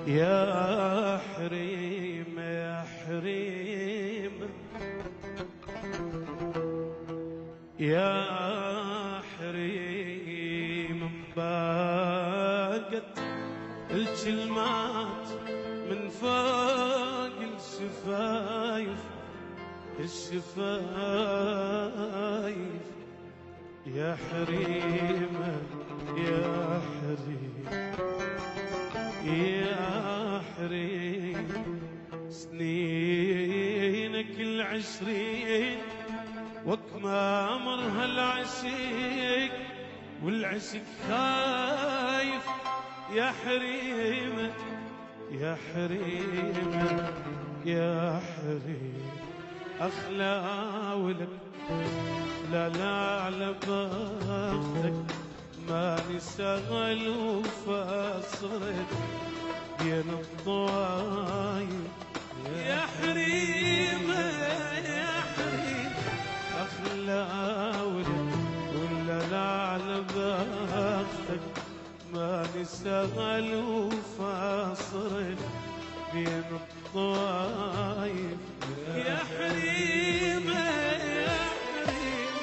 يا حريم يا حريم يا حريم باقت الكلمات من فوق الشفايف الشفايف يا حريم يا حريم يا حريم سنينك العشرين وكما مرها العشيق والعشق خايف يا حريم يا حريم يا حريم أخلاولك لا لا على بختك ماني سهل وفاصرت بين الضوايف يا حريم يا حريم أخلاولك ولا لا على بختك ماني سهل وفاصرت بين الضوايف يا حريم يا حريم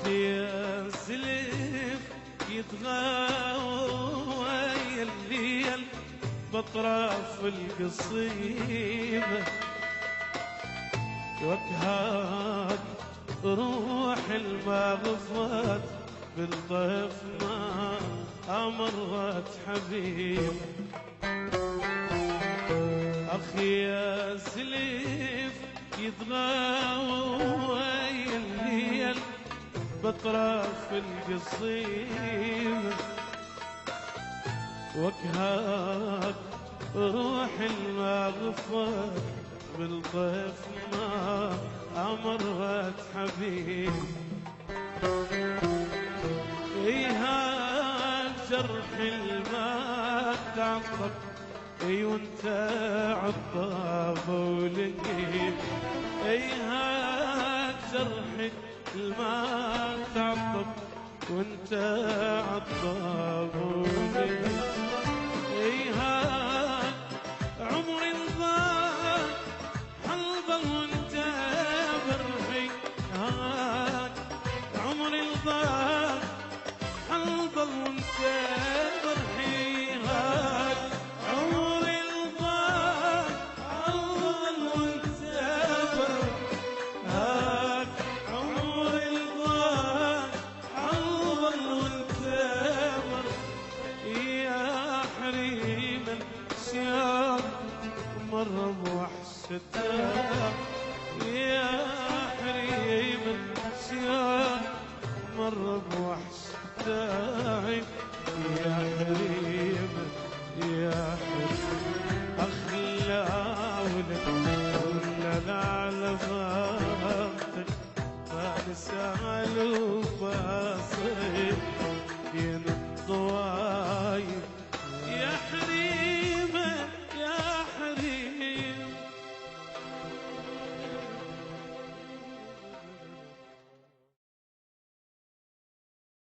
يا سلف يتغاوى الليل بطرف القصيبة وكهاك روح المغفات بالطيف ما أمرت حبيب أخي يا سلف يتغاوى الليل بطرف القصيم وكهاك روح المغفر بالطيف ما أمرت حبيب إيها جرح الما تعطب اي وانت عطاب ولقيت إيها جرح الما تعطب وانت عطاب ولقيت إيها عمري انضاق حلظل وانت برحي هاك عمري انضاق حلظل وانت برحي هاك عمري انضاق حلظل وانت برحي هاك عمري انضاق حلظل وانت برحي يا حريم الشياط مر بوحشتك يا حريم الشياط مر بوحشتك يا حريم يا حريم أخلاولك ولا على بختك فانسى على وفاصل بين الضوء